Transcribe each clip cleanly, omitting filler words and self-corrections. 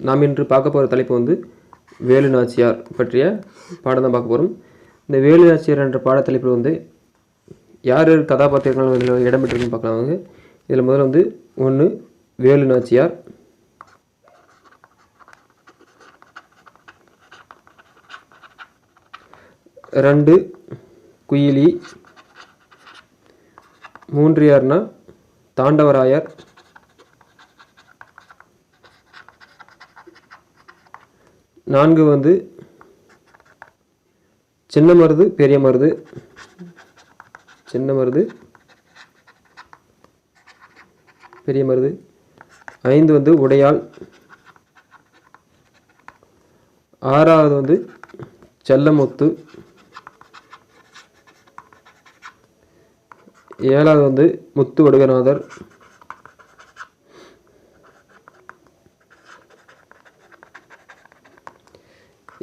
நாம் இன்று பார்க்க போகிற தலைப்பு வந்து வேலு நாச்சியார் பற்றிய பாடம் தான் பார்க்க போகிறோம். இந்த வேலு நாச்சியார் என்ற பாடத்தலைப்பில் வந்து யார் யார் கதாபாத்திரங்கள் இதில் இடம்பெற்றிருக்குன்னு பார்க்கலாம். வாங்க. இதில் முதல்ல வந்து 1 வேலு நாச்சியார், 2 குயிலி, 3 யாருன்னா தாண்டவராயர், 4 வந்து சின்ன மருது பெரிய மருது, சின்ன மருது பெரிய மருது, 5 வந்து உடையாள், 6வது வந்து செல்லமுத்து, 7வது வந்து முத்து வடுகநாதர்,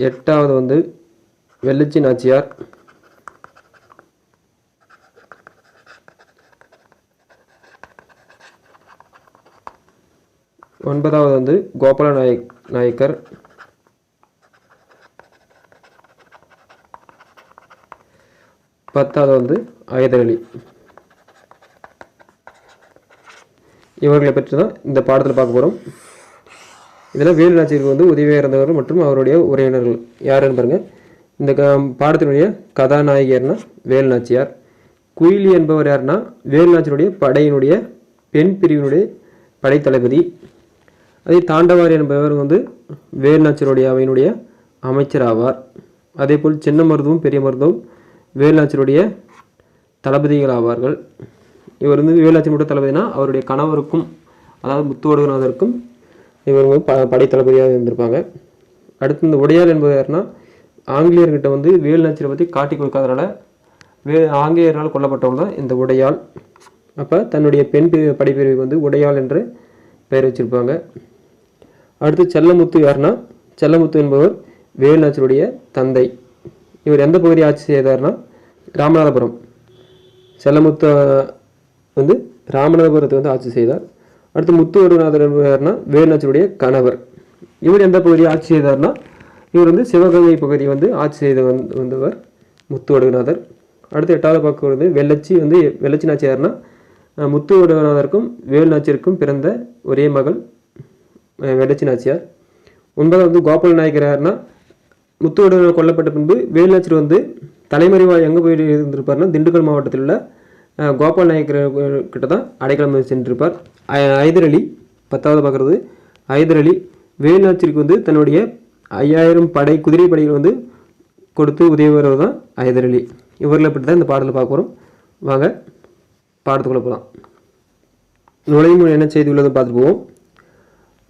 8வது வந்து வெள்ளச்சி நாச்சியார், 9வது வந்து கோபால நாயக்கர், 10வது வந்து ஐதரளி. இவர்களை பற்றி தான் இந்த பாடத்தில் பார்க்க போகிறோம். இதில் வேலு நாச்சியாருக்கு வந்து உதவியாக இருந்தவர்கள் மற்றும் அவருடைய உறவினர்கள் யாருன்னு பாருங்கள். இந்த பாடத்தினுடைய கதாநாயகியர்னா வேலு நாச்சியார். குயிலி என்பவர் யாருன்னா வேலு நாச்சியாருடைய படையினுடைய பெண் பிரிவினுடைய படைத்தளபதி. அதே தாண்டவார் என்பவர் வந்து வேலு நாச்சியாருடைய அவையினுடைய அமைச்சர் ஆவார். அதே போல் சின்ன மருதுவும் பெரிய மருதுவும் வேலு நாச்சியாருடைய தளபதிகள் ஆவார்கள். இவர் வந்து வேலு நாச்சியாருடைய தளபதினா அவருடைய கணவருக்கும் அதாவது முத்து வடுகநாதருக்கும் இவர் வந்து படை தளபதியாக இருந்திருப்பாங்க. அடுத்து இந்த உடையாள் என்பவர் யாருன்னா ஆங்கிலேயர்கிட்ட வந்து வேலு நாச்சியாரை பற்றி காட்டி கொடுக்காதனால ஆங்கிலேயரால் கொல்லப்பட்டவங்க தான் இந்த உடையாள். அப்போ தன்னுடைய பெண் படைப்பிரிவுக்கு வந்து உடையாள் என்று பெயர் வச்சிருப்பாங்க. அடுத்து செல்லமுத்து யாருன்னா செல்லமுத்து என்பவர் வேலு நாச்சியாருடைய தந்தை. இவர் எந்த பகுதியை ஆட்சி செய்தார்னா ராமநாதபுரம். செல்லமுத்து வந்து ராமநாதபுரத்தை வந்து ஆட்சி செய்தார். அடுத்து முத்து வடுகநாதர் என்பவர்னா வேலு நாச்சியாருடைய கணவர். இவர் எந்த பகுதியை ஆட்சி செய்தார்னா இவர் வந்து சிவகங்கை பகுதியை வந்து ஆட்சி செய்த வந்தவர் முத்து வடுகநாதர். அடுத்து 8வது பார்க்கறது வெள்ளச்சி நாச்சியார்னா முத்து வடுகநாதருக்கும் வேலு நாச்சியாருக்கும் பிறந்த ஒரே மகள் வெள்ளச்சி நாச்சியார். 9வது வந்து கோபால நாயக்கர் யாருன்னா முத்து வடுகநாதர் கொல்லப்பட்ட பின்பு வேலு நாச்சியார் வந்து தலைமறைவாக எங்கே போய் இருந்திருப்பார்னா திண்டுக்கல் மாவட்டத்தில் உள்ள கோபால நாயக்கர் கிட்ட தான் அடைக்கலம் சென்றிருப்பார். ஐதரளி 10வது பார்க்குறது ஐதரளி வேலு நாச்சியாருக்கு வந்து தன்னுடைய 5000 குதிரை படைகள் வந்து கொடுத்து உதவி வருவது தான் ஐதரளி. இவர்களை பற்றி தான் இந்த பாடத்தில் பார்க்க போகிறோம். வாங்க பாடத்துக்குள்ளே போகலாம். நுழைவு என்ன செய்தி உள்ளதுன்னு பார்த்துட்டு போவோம்.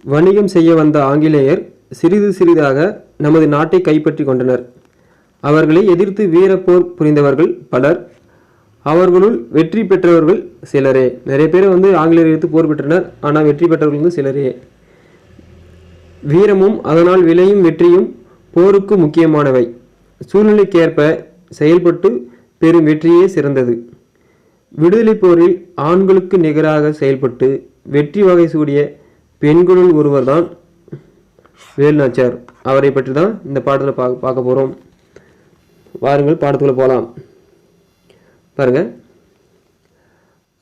வணிகம் செய்ய வந்த ஆங்கிலேயர் சிறிது சிறிதாக நமது நாட்டை கைப்பற்றி கொண்டனர். அவர்களை எதிர்த்து வீரப்போர் புரிந்தவர்கள் பலர். அவர்களுள் வெற்றி பெற்றவர்கள் சிலரே. நிறைய பேர் வந்து ஆங்கிலேயர் எதிர்த்து போர் பெற்றனர். ஆனால் வெற்றி பெற்றவர்கள் வந்து சிலரே. வீரமும் அதனால் விளையும் வெற்றியும் போருக்கு முக்கியமானவை. சூழ்நிலைக்கேற்ப செயல்பட்டு பெரும் வெற்றியே சிறந்தது. விடுதலை போரில் ஆண்களுக்கு நிகராக செயல்பட்டு வெற்றி வகை சூடிய பெண்களுள் ஒருவர் தான் வேலு நாச்சியார். அவரை பற்றி தான் இந்த பாடத்தில் பார்க்க போகிறோம். வாருங்கள் பாடத்துக்குள்ள போகலாம். பாருங்க,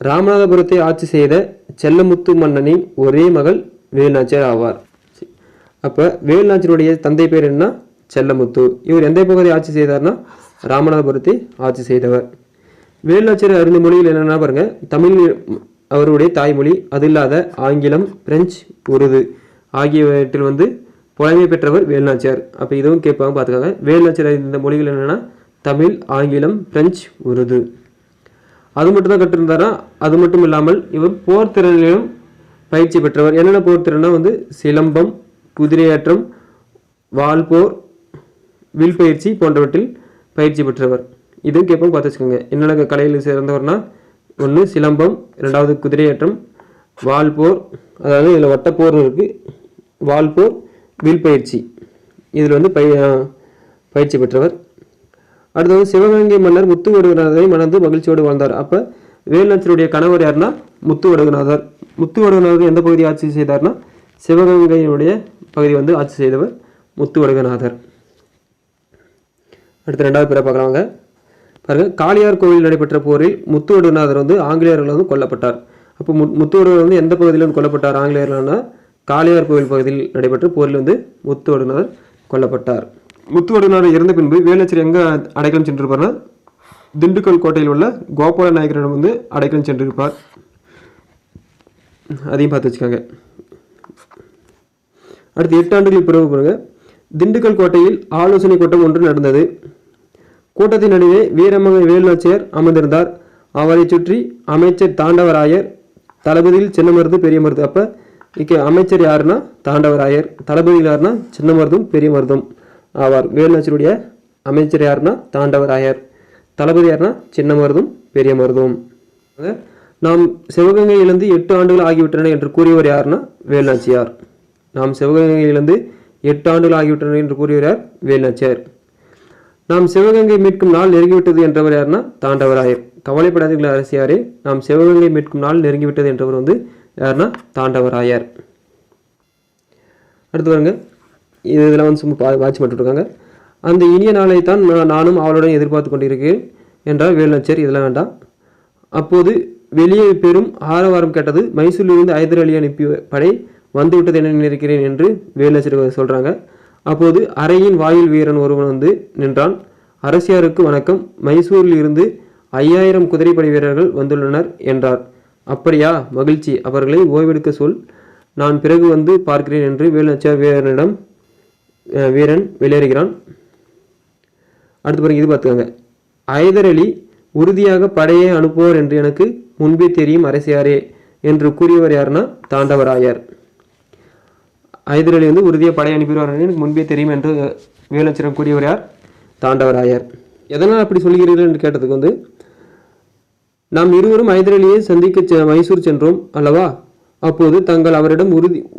ராமநாதபுரத்தை ஆட்சி செய்த செல்லமுத்து மன்னனின் ஒரே மகள் வேலு நாச்சியார் ஆவார். அப்போ வேலு நாச்சியாருடைய தந்தை பேர் என்ன? செல்லமுத்து. இவர் எந்த பகுதியை ஆட்சி செய்தார்னா ராமநாதபுரத்தை ஆட்சி செய்தவர். வேலு நாச்சியார் அறிந்த மொழிகள் என்னென்னா பாருங்க, தமிழ் அவருடைய தாய்மொழி, அது இல்லாத ஆங்கிலம், பிரெஞ்சு, உருது ஆகியவற்றில் வந்து புலமை பெற்றவர் வேலு நாச்சியார். அப்போ இதுவும் கேட்பாங்க, பார்த்துக்காங்க. வேலு நாச்சியார் அறிந்த மொழிகள் என்னென்னா தமிழ், ஆங்கிலம், பிரெஞ்சு, உருது. அது மட்டும் தான் கற்றிருந்தாரா? அது மட்டும் இல்லாமல் இவர் போர் திறனிலும் பயிற்சி பெற்றவர். என்னென்ன போர் திறனா வந்து சிலம்பம், குதிரையாற்றம், வால்போர், வில் பயிற்சி போன்றவற்றில் பயிற்சி பெற்றவர். இதுவும் கேட்போம், பார்த்து வச்சுக்கோங்க. என்னென்ன கலையில் சிறந்தவர்னா 1 சிலம்பம், 2வது குதிரையாற்றம், வால்போர், அதாவது இதில் வட்டப்போர் இருக்குது, வால்போர், வில் பயிற்சி, இதில் வந்து பயிற்சி பெற்றவர். அடுத்தது சிவகங்கை மன்னர் முத்து வடுகநாதரை மணந்து மகிழ்ச்சியோடு வாழ்ந்தார். அப்போ வேலு நாச்சியாருடைய கணவர் யாருன்னா முத்து வடுகநாதர். முத்து வடுகநாதர் எந்த பகுதியை ஆட்சி செய்தார்னா சிவகங்கையினுடைய பகுதி வந்து ஆட்சி செய்தவர் முத்துவடுகநாதர். அடுத்து 2வது பேரை பார்க்கலாங்க. பாருங்க, காளியார் கோவில் நடைபெற்ற போரில் முத்துவடுகநாதர் வந்து ஆங்கிலேயர்கள் வந்து கொல்லப்பட்டார். அப்போ முத்துவடுகநாதர் வந்து எந்த பகுதியில் வந்து கொல்லப்பட்டார் ஆங்கிலேயர்கள்னா காளியார் கோவில் பகுதியில் நடைபெற்ற போரில் வந்து முத்துவடுகநாதர் கொல்லப்பட்டார். முத்துவடுகநாதர் இறந்த பின்பு வேலுநாச்சியார் எங்கே அடைக்கலம் சென்றிருப்பார்னா திண்டுக்கல் கோட்டையில் உள்ள கோபால நாயக்கரிடம் வந்து அடைக்கலம் சென்றிருப்பார். அதையும் பார்த்து வச்சுக்காங்க. அடுத்து 8 ஆண்டுகளுக்கு பிறகு பாருங்க, திண்டுக்கல் கோட்டையில் ஆலோசனை கூட்டம் ஒன்று நடந்தது. கூட்டத்தின் நடுவே வீரமங்கை வேலுநாச்சியார் அமர்ந்திருந்தார். அவரை சுற்றி அமைச்சர் தாண்டவராயர், தளபதியில் சின்னமருது பெரியமருது. அப்போ இங்கே அமைச்சர் யாருன்னா தாண்டவராயர், தளபதியில் யாருன்னா சின்னமருதும் பெரியமருதும் ஆவார். வேலுநாச்சியருடைய அமைச்சர் யாருன்னா தாண்டவராயர், தளபதி யாருன்னா சின்னமருதும் பெரியமருதும். நாம் சிவகங்கை இழந்து 8 ஆண்டுகள் ஆகிவிட்டன என்று கூறியவர் யாருன்னா வேலுநாச்சியார். நாம் சிவகங்கை இழந்து 8 ஆண்டுகள் ஆகிவிட்டன என்று கூறியவர் யார்? வேலுநாச்சியார். நாம் சிவகங்கை மீட்கும் நாள் நெருங்கிவிட்டது என்றவர் யாருன்னா தாண்டவராயர். கவலைப்படாதீர்கள் அரசியாரே, நாம் சிவகங்கை மீட்கும் நாள் நெருங்கிவிட்டது என்றவர் வந்து யாருன்னா தாண்டவராயர். அடுத்து பாருங்க, இதெல்லாம் வந்து சும்மா வாட்சி மட்டுருக்காங்க. அந்த இனிய நாளை தான் நானும் அவளுடன் எதிர்பார்த்து கொண்டிருக்கிறேன் என்றார் வேலுநாச்சியார். இதெல்லாம் வேண்டாம். அப்போது வெளியே பெரும் ஆரவாரம் கேட்டது. மைசூரிலிருந்து ஐதர் அலி அனுப்பிய படை வந்துவிட்டது என நினைக்கிறேன் என்று வேலுநாச்சியார் சொல்கிறாங்க. அப்போது அறையின் வாயில் வீரன் ஒருவன் வந்து நின்றான். அரசியாருக்கு வணக்கம், மைசூரில் இருந்து 5000 குதிரைப்படை வீரர்கள் வந்துள்ளனர் என்றார். அப்படியா, மகிழ்ச்சி, அவர்களை ஓய்வெடுக்க சொல், நான் பிறகு வந்து பார்க்கிறேன் என்று வேலுநாச்சியார் வீரன் வெளியேறுகிறான். அடுத்து பாருங்க, இது பார்த்துக்கோங்க. ஐதர் அலி உறுதியாக படையை அனுப்புவார் என்று எனக்கு முன்பே தெரியும் அரசியாரே என்று கூறியவர் யாருன்னா தாண்டவராயர். ஐதர் அலி வந்து உறுதியாக படையை அனுப்பிடுவார் எனக்கு முன்பே தெரியும் என்று வேலுநாச்சியார் கூறியவர் யார்? தாண்டவராயர். எதனால் அப்படி சொல்கிறீர்கள் என்று கேட்டதுக்கு வந்து, நாம் இருவரும் ஐதர் அலியை சந்திக்க மைசூர் சென்றோம் அல்லவா, அப்போது தாங்கள் அவரிடம்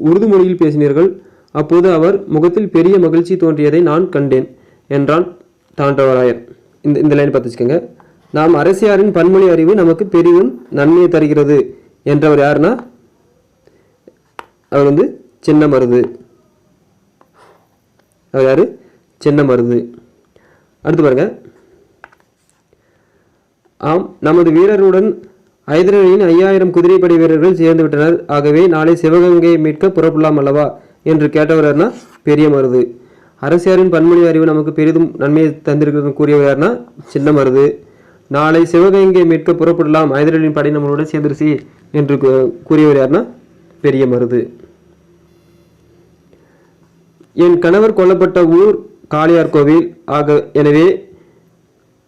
உருது மொழியில் பேசினீர்கள். அப்போது அவர் முகத்தில் பெரிய மகிழ்ச்சி தோன்றியதை நான் கண்டேன் என்றான் தாண்டவராயர். இந்த லைன் பார்த்து வச்சுக்கோங்க. நாம் அரசியாரின் பன்மொழி அறிவு நமக்கு பெரிதும் நன்மையை தருகிறது என்றவர் யாருன்னா அவர் வந்து சின்னமருது. அவர் யாரு? சின்னமருது. அடுத்து பாருங்க, ஆம், நமது வீரருடன் ஐதர் அலியின் 5000 குதிரைப்படை வீரர்கள் சேர்ந்து விட்டனர். ஆகவே நாளை சிவகங்கையை மீட்க புறப்படலாம் அல்லவா என்று கேட்டவர் யாருன்னா பெரியமருது. அரசியாரின் பன்மொழி அறிவு நமக்கு பெரிதும் நன்மையை தந்திருக்கிறது கூறியவர் யாருன்னா சின்னமருது. நாளை சிவகங்கை மீட்க புறப்படலாம், ஐதர் அலியின் படை நம்மளோட சேர்ந்துருச்சு என்று கூறியவர் யாருன்னா பெரியமருது. என் கணவர் கொல்லப்பட்ட ஊர் காளியார் கோவில் எனவே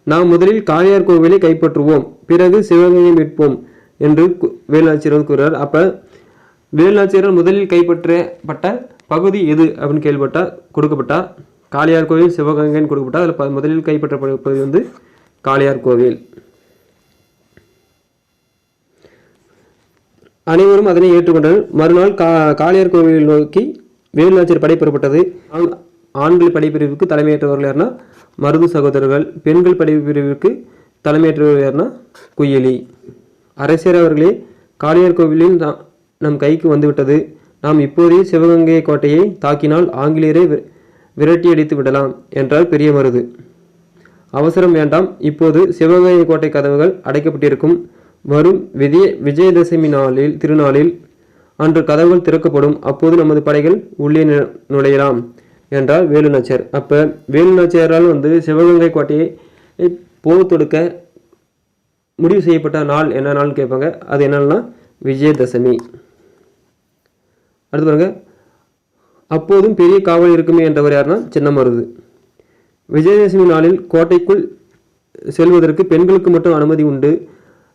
நாம் முதலில் காளியார் கோவிலை கைப்பற்றுவோம், பிறகு சிவகங்கையை மீட்போம் என்று வேலுநாச்சியார் கூறுகிறார். அப்போ வேலுநாச்சியார் முதலில் கைப்பற்றப்பட்ட பகுதி எது அப்படின்னு கொடுக்கப்பட்டா காளியார் கோவில் சிவகங்கைன்னு கொடுக்கப்பட்டா அதில் முதலில் கைப்பற்றப்பட்ட பகுதி வந்து காளியார் கோவில். அனைவரும் அதனை ஏற்றுக்கொண்டனர். மறுநாள் காளியார் கோவிலை நோக்கி வேலுநாச்சியார் படை புறப்பட்டது. ஆண்கள் படைப்பிரிவுக்கு தலைமையேற்றவர்கள் யாருன்னா மருது சகோதரர்கள், பெண்கள் படைப்பிரிவுக்கு தலைமையேற்றவர்கள் யாருன்னா குயிலி. அரசியர் அவர்களே, காளியார் கோவிலில் நம் கைக்கு வந்துவிட்டது. நாம் இப்போதே சிவகங்கை கோட்டையை தாக்கினால் ஆங்கிலேயரை விரட்டியடித்து விடலாம் என்றார் பெரியமருது. அவசரம் வேண்டாம், இப்போது சிவகங்கை கோட்டை கதவுகள் அடைக்கப்பட்டிருக்கும். வரும் விஜயதசமி திருநாளில் அன்று கதவுகள் திறக்கப்படும். அப்போது நமது படைகள் உள்ளே நுழையலாம் என்றார் வேலுநாச்சியார். அப்போ வேலுநாச்சியாரால் வந்து சிவகங்கை கோட்டையை போர் தொடுக்க முடிவு செய்யப்பட்ட நாள் என்ன நாள்னு கேட்பாங்க. அது என்னன்னா விஜயதசமி. அடுத்து பாருங்க, அப்போதும் பெரிய காவல் இருக்குமே என்றவர் யாருன்னா சின்னமருது. விஜயதசமி நாளில் கோட்டைக்குள் செல்வதற்கு பெண்களுக்கு மட்டும் அனுமதி உண்டு.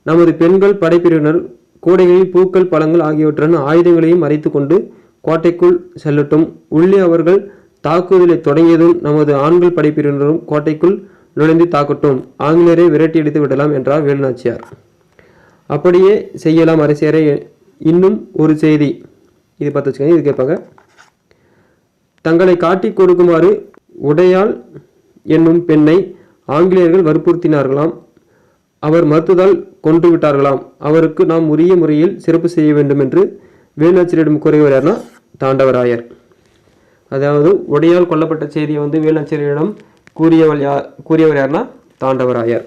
நமது பெண்கள் படைப்பிரிவினர் கூடைகளில் பூக்கள், பழங்கள் ஆகியவற்றுடன் ஆயுதங்களையும் மறைத்து கொண்டு கோட்டைக்குள் செல்லட்டும். உள்ளே அவர்கள் தாக்குதலை தொடங்கியதும் நமது ஆண்கள் படைப்பிரிவினரும் கோட்டைக்குள் நுழைந்து தாக்கட்டும். ஆங்கிலேயரை விரட்டி அடித்து விடலாம் என்றார் வேலுநாச்சியார். அப்படியே செய்யலாம் அரசியரை. இன்னும் ஒரு செய்தி, இது பார்த்து வச்சுக்கோங்க. இது கேட்பாங்க. தங்களை காட்டி கொடுக்குமாறு உடையாள் என்னும் பெண்ணை ஆங்கிலேயர்கள் வற்புறுத்தினார்களாம். அவர் மறுத்ததால் கொன்று விட்டார்களாம். அவருக்கு நாம் உரிய முறையில் சிறப்பு செய்ய வேண்டும் என்று வேலுநாச்சியாரிடம் கூறியவர் யாருன்னா தாண்டவராயர். அதாவது உடையால் கொல்லப்பட்ட செய்தியை வந்து வேலுநாச்சியாரிடம் கூறியவர் யாருன்னா தாண்டவராயர்.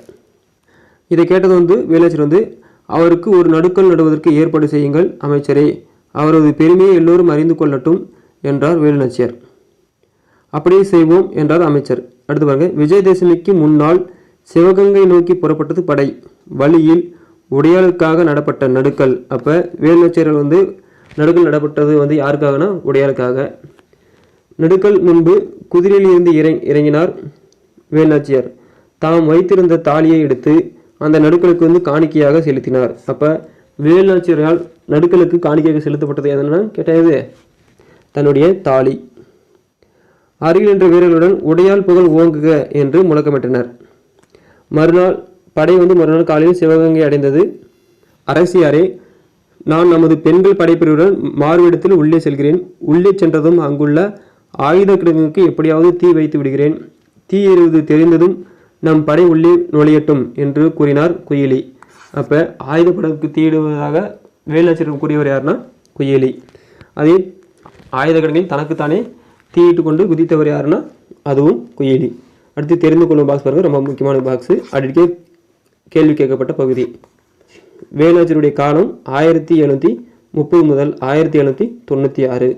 இதை கேட்டது வந்து வேலுநாச்சியார் வந்து அவருக்கு ஒரு நடுக்கல் நடுவதற்கு ஏற்பாடு செய்யுங்கள் அமைச்சரே, அவரது பெருமையை எல்லோரும் அறிந்து கொள்ளட்டும் என்றார் வேலுநாச்சியார். அப்படியே செய்வோம் என்றார் அமைச்சர். அடுத்து பாருங்க, விஜயதசமிக்கு முன்னால் சிவகங்கை நோக்கி புறப்பட்டது படை. வழியில் உடையாளுக்காக நடப்பட்ட நடுக்கல். அப்போ வேலுநாச்சியார் வந்து நடுக்கல் நடப்பட்டது வந்து யாருக்காகனா உடையாளுக்காக. நடுக்கல் முன்பு குதிரையில் இருந்து இறங்கினார் வேலுநாச்சியார். தாம் வைத்திருந்த தாலியை எடுத்து அந்த நடுக்கலுக்கு வந்து காணிக்கையாக செலுத்தினார். அப்போ வேலுநாச்சியாரால் நடுக்கலுக்கு காணிக்கையாக செலுத்தப்பட்டது எதுனா கேட்டது தன்னுடைய தாலி. அருகில் நின்ற வீரர்களுடன் உடையால் புகழ் ஓங்குக என்று முழக்கமிட்டனர். மறுநாள் படை வந்து மறுநாள் காலையில் சிவகங்கை அடைந்தது. அரசியாரே, நான் நமது பெண்கள் படைப்பிரிவுடன் மாறுவிடத்தில் உள்ளே செல்கிறேன். உள்ளே சென்றதும் அங்குள்ள ஆயுத கிடங்குக்கு எப்படியாவது தீ வைத்து விடுகிறேன். தீ எறிவது தெரிந்ததும் நம் படை உள்ளே நுழையட்டும் என்று கூறினார் குயிலி. அப்போ ஆயுதப்படகுக்கு தீயிடுவதாக வேலுநாச்சியார் கூறியவர் யாருன்னா குயிலி. அதே ஆயுத கிடங்கில் தனக்குத்தானே தீயிட்டு கொண்டு குதித்தவர் யாருன்னா அதுவும் குயிலி. அடுத்து தெரிந்து கொள்ளும் பாக்ஸ் பாருங்கள், ரொம்ப முக்கியமான பாக்ஸு. அடிக்கடி கேள்வி கேட்கப்பட்ட பகுதி. வேலுநாச்சியாருடைய காலம் 1730 முதல் 1796.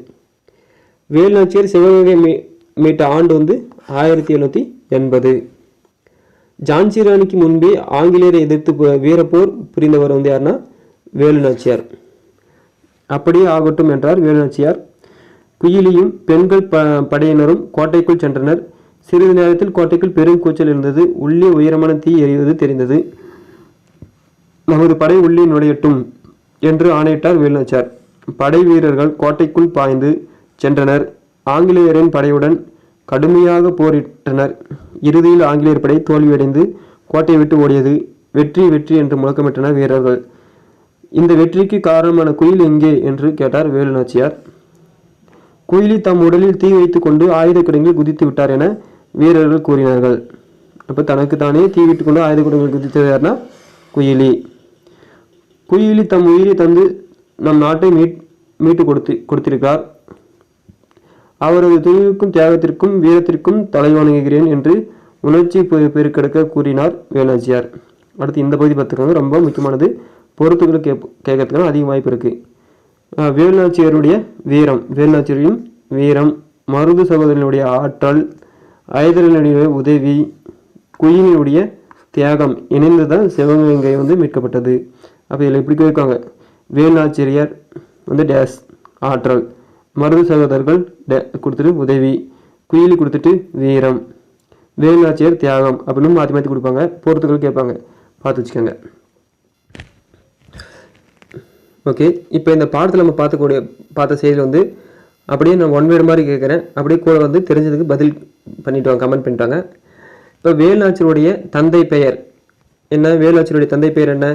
வேலுநாச்சியார் சிவகங்கை மீட்ட ஆண்டு வந்து 1780. ஜான்சி ராணிக்கு முன்பே ஆங்கிலேயரை எதிர்த்து வீரப்போர் புரிந்தவர் வந்து யாருன்னா வேலுநாச்சியார். அப்படியே ஆகட்டும் என்றார் வேலுநாச்சியார். குயிலியும் பெண்கள் படையினரும் கோட்டைக்குள் சென்றனர். சிறிது நேரத்தில் கோட்டைக்குள் பெரும் கூச்சல் இருந்தது. உள்ளே உயரமான தீ எரிவது தெரிந்தது. நமது படை உள்ளே நுழையட்டும் என்று ஆணையிட்டார் வேலுநாச்சியார். படை வீரர்கள் கோட்டைக்குள் பாய்ந்து சென்றனர். ஆங்கிலேயரின் படையுடன் கடுமையாக போரிட்டனர். இறுதியில் ஆங்கிலேயர் படை தோல்வியடைந்து கோட்டையை விட்டு ஓடியது. வெற்றி வெற்றி என்று முழக்கமிட்டனர் வீரர்கள். இந்த வெற்றிக்கு காரணமான குயில் எங்கே என்று கேட்டார் வேலுநாச்சியார். குயிலி தம் உடலில் தீ வைத்து கொண்டு ஆயுத கிடங்கில் குதித்து விட்டார் என வீரர்கள் கூறினார்கள். அப்போ தனக்கு தானே தீ வைத்து கொண்டு ஆயுத கிடங்கில் குதித்தது யாருன்னா குயிலி. குயிலி தம் உயிரை தந்து நம் நாட்டை மீட்டு கொடுத்திருக்கிறார். அவரது துணிவுக்கும் தியாகத்திற்கும் வீரத்திற்கும் தலை வணங்குகிறேன் என்று உணர்ச்சி பெருக்கெடுக்க கூறினார் வேலுநாச்சியார். அடுத்து இந்த பகுதி பார்த்துக்கோங்க, ரொம்ப முக்கியமானது. பொறுத்துக்களை கேட்கறதுக்கான அதிக வாய்ப்பு இருக்குது. வேலுநாச்சியாருடைய வீரம், வேலுநாச்சியாரின் வீரம், மருது சகோதரனுடைய ஆற்றல், ஐதரனுடைய உதவி, குயிலினுடைய தியாகம் இணைந்துதான் சிவகங்கை வந்து மீட்கப்பட்டது. அப்போ இதில் இப்படி கேட்காங்க, வேலுநாச்சியார் வந்து டேஸ் ஆற்றல், மருது சகோதரர்கள் கொடுத்துட்டு உதவி, குயிலி கொடுத்துட்டு வீரம், வேலுநாச்சியார் தியாகம் அப்படின்னு மாற்றி மாற்றி கொடுப்பாங்க. பொறுத்துக்கள் கேட்பாங்க, பார்த்து வச்சுக்கோங்க. ஓகே, இப்போ இந்த பாடத்தில் நம்ம பார்த்த செய்தியில் வந்து அப்படியே நான் ஒன் வேர்டு மாதிரி கேட்குறேன். அப்படியே கூட வந்து தெரிஞ்சதுக்கு பதில் பண்ணிட்டு வாங்க, கமெண்ட் பண்ணிட்டாங்க. இப்போ வேலுநாச்சியாருடைய தந்தை பெயர் என்ன? வேலுநாச்சியாருடைய தந்தை பெயர் என்ன?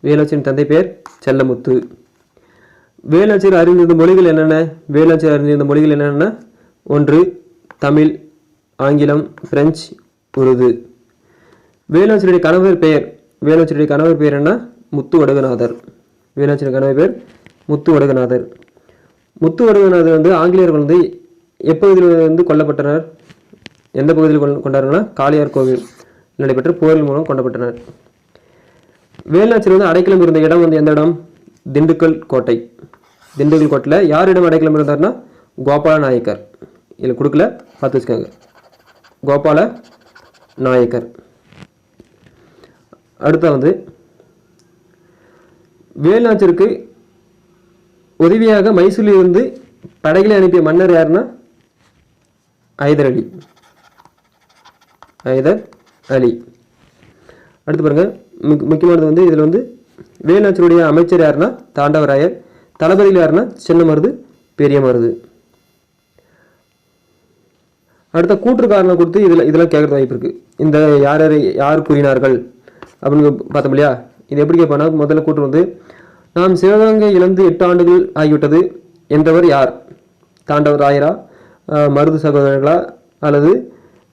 வேலுநாச்சியாரின் தந்தை பெயர் செல்லமுத்து. வேலுநாச்சியார் அறிந்திருந்த மொழிகள் என்னென்ன? வேலுநாச்சியார் அறிந்திருந்த மொழிகள் என்னென்ன? 1 தமிழ், ஆங்கிலம், பிரெஞ்சு, உருது. வேலுநாச்சியாருடைய கணவர் பெயர், வேலுநாச்சியாருடைய கணவர் பெயர் என்ன? முத்து வடுகநாதர். வேலுநாச்சியார் கணவர் பேர் முத்து வடுகநாதர். முத்து வடுகநாதர் வந்து ஆங்கிலேயர்கள் வந்து எப்பகுதியில் வந்து கொல்லப்பட்டனர்? எந்த பகுதியில் கொண்டாருன்னா காளியார் கோவில் நடைபெற்ற போரின் மூலம் கொல்லப்பட்டனர். வேலுநாச்சியார் வந்து அடைக்கலம் இருந்த இடம் வந்து எந்த இடம்? திண்டுக்கல் கோட்டை. திண்டுக்கல் கோட்டையில் யாரிடம் அடைக்கலம் இருந்தார்னா கோபால நாயக்கர். இதில் கொடுக்கல, பார்த்து வச்சுக்கோங்க, கோபால நாயக்கர். அடுத்த வந்து வேலுநாச்சியாருக்கு உதவியாக மைசூரில் இருந்து படைகளை அனுப்பிய மன்னர் யாருன்னா ஐதர் அலி. ஐதர் அலி. அடுத்து பாருங்க, முக்கியமானது வந்து இதில் வந்து வேலுநாச்சியாருடைய அமைச்சர் யாருன்னா தாண்டவராயர். தளபதியில் யாருன்னா சின்ன மருது, பெரிய மருது. அடுத்த கூற்று காரணம் கொடுத்து இதெல்லாம் கேட்கறது வாய்ப்பு இருக்கு. இந்த யார் கூறினார்கள் அப்படின்னு பார்த்தோம் இல்லையா? இது எப்படி கேட்பானா, முதல்ல கூற்று வந்து நாம் சிவகங்கை இழந்து 8 ஆண்டுகள் ஆகிவிட்டது என்றவர் யார்? தாண்டவராயரா, மருது சகோதரர்களா, அல்லது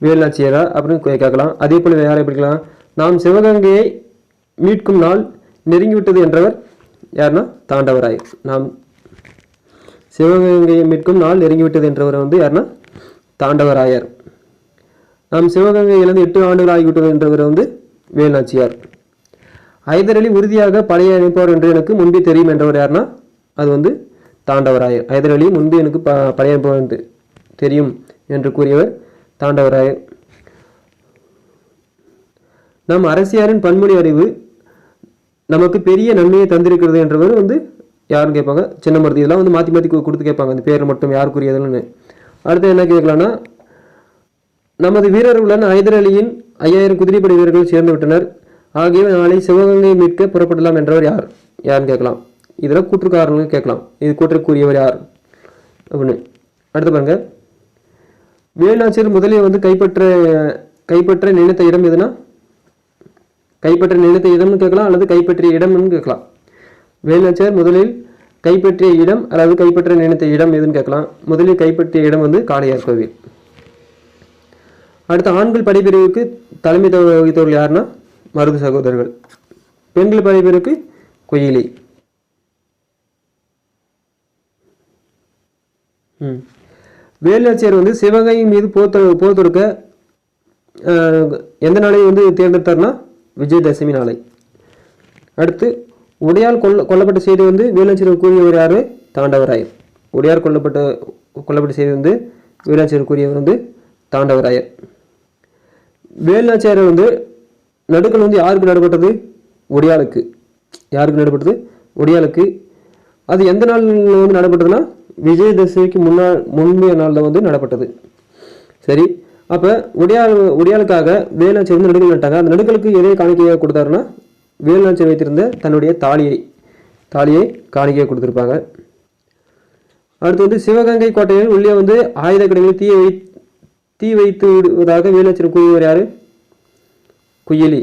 வேலுநாச்சியாரா அப்படின்னு கேட்கலாம். அதே போல் யாரை படிக்கலாம், நாம் சிவகங்கையை மீட்கும் நாள் நெருங்கிவிட்டது என்றவர் யாருன்னா தாண்டவராயர். நாம் சிவகங்கையை மீட்கும் நாள் நெருங்கிவிட்டது என்றவர் வந்து யாருன்னா தாண்டவராயர். நாம் சிவகங்கை இழந்து 8 ஆண்டுகள் ஆகிவிட்டது என்றவர் வந்து வேலுநாச்சியார். ஹைதர் அலி உறுதியாக படையை அனுப்புவார் என்று எனக்கு முன்பே தெரியும் என்றவர் யாருன்னா அது வந்து தாண்டவராயர். ஹைதர் அலி முன்பு எனக்கு படையை அனுப்புவார் தெரியும் என்று கூறியவர் தாண்டவராயர். நம் அரசியாரின் பன்மொழி அறிவு நமக்கு பெரிய நன்மையை தந்திருக்கிறது என்றவர் வந்து யாருன்னு கேட்பாங்க, சின்னமருதி. இதெல்லாம் வந்து மாற்றி மாற்றி கொடுத்து கேட்பாங்க, அந்த பேர் மட்டும் யாருக்குரியதுன்னு. அடுத்து என்ன கேட்கலான்னா, நமது வீரர்களுடன் ஹைதர் அலியின் 5000 குதிரைப்படை வீரர்கள் சேர்ந்து விட்டனர். ஆகியவை நாளை சிவகங்கை மீட்க புறப்படலாம் என்றவர் யாருன்னு கேட்கலாம். இதில் கூற்றுக்காரர்கள் கேட்கலாம், இது கூற்றுக்குரியவர் யார் அப்படின்னு. அடுத்து பாருங்க, வேலுநாச்சியார் முதலில் வந்து கைப்பற்ற நினைத்த இடம் எதுனா, கைப்பற்ற நினைத்த இடம்னு கேட்கலாம், அல்லது கைப்பற்றிய இடம்னு கேட்கலாம். வேலுநாச்சியார் முதலில் கைப்பற்றிய இடம் அல்லது கைப்பற்ற நினைத்த இடம் எதுன்னு கேட்கலாம். முதலில் கைப்பற்றிய இடம் வந்து காளையார் கோவில். அடுத்த ஆண்கள் படைப்பிரிவுக்கு தலைமை வகித்தவர்கள் யாருன்னா மருது சகோதரர்கள். பெண்கள் படைப்பிரிவுக்கு குயிலி. வேலுநாச்சியார் வந்து சிவகங்கை மீது போர் தொடுக்க எந்த நாளை வந்து தேர்ந்தெடுத்தார்னா விஜயதசமி நாளை. அடுத்து உடையால் கொல்லப்பட்ட செய்தி வந்து வேலுநாச்சியார் கூறியவர் யாரு? தாண்டவராயர். உடையார் கொல்லப்பட்ட செய்தி வந்து வேலுநாச்சியார் கூறியவர் வந்து தாண்டவராயர். வேலுநாச்சியார் வந்து நடுக்கல் வந்து யாருக்கு நடைபெற்றது? உடையாளுக்கு. யாருக்கு நடைபெற்றது? உடையாளுக்கு. அது எந்த நாள் வந்து நடைபெற்றதுன்னா விஜயதசமிக்கு முந்தைய நாளில் வந்து நடைபெற்றது. சரி, அப்போ உடையாளுக்காக வேலுநாச்சியார் வந்து நடுக்கல் நட்டாங்க. அந்த நடுக்கலுக்கு எதை காணிக்கையாக கொடுத்தாருன்னா வேலுநாச்சியார் வைத்திருந்த தன்னுடைய தாலியை காணிக்கையாக கொடுத்துருப்பாங்க. அடுத்து வந்து சிவகங்கை கோட்டையில் உள்ளே வந்து ஆயுத கிடங்கில் தீ வைத்து விடுவதாக வேலுநாச்சியார் கூறியவர் யாரு? குயிலி.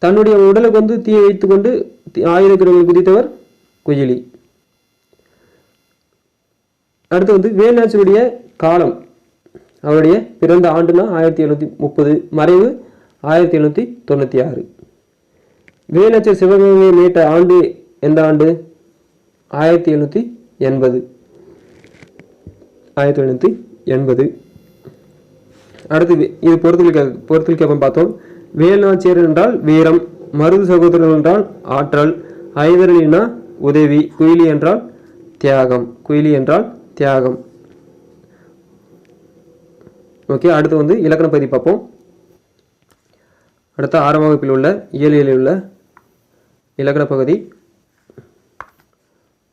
தன்னுடைய உடலுக்கு வந்து தீயை வைத்து கொண்டு ஆயுத கிடங்கில் குதித்தவர் குயிலி. அடுத்து வந்து வேலுநாச்சியாருடைய காலம், அவருடைய பிறந்த ஆண்டுனா 1730, மறைவு 1796. வேலுநாச்சியார் சிவகங்கையை மீட்ட ஆண்டு எந்த ஆண்டு? 1780. 1780. அடுத்து இது பொறுத்தல் கேப்பம் பார்த்தோம். வேலுநாச்சியார் என்றால் வீரம், மருது சகோதரர்கள் என்றால் ஆற்றல், ஹைதர் அலினா உதவி, குயிலி என்றால் தியாகம். ஓகே, அடுத்து வந்து இலக்கண பகுதி பார்ப்போம். அடுத்த 6ஆம் வகுப்பில் உள்ள இயலியலில் உள்ள இலக்கண பகுதி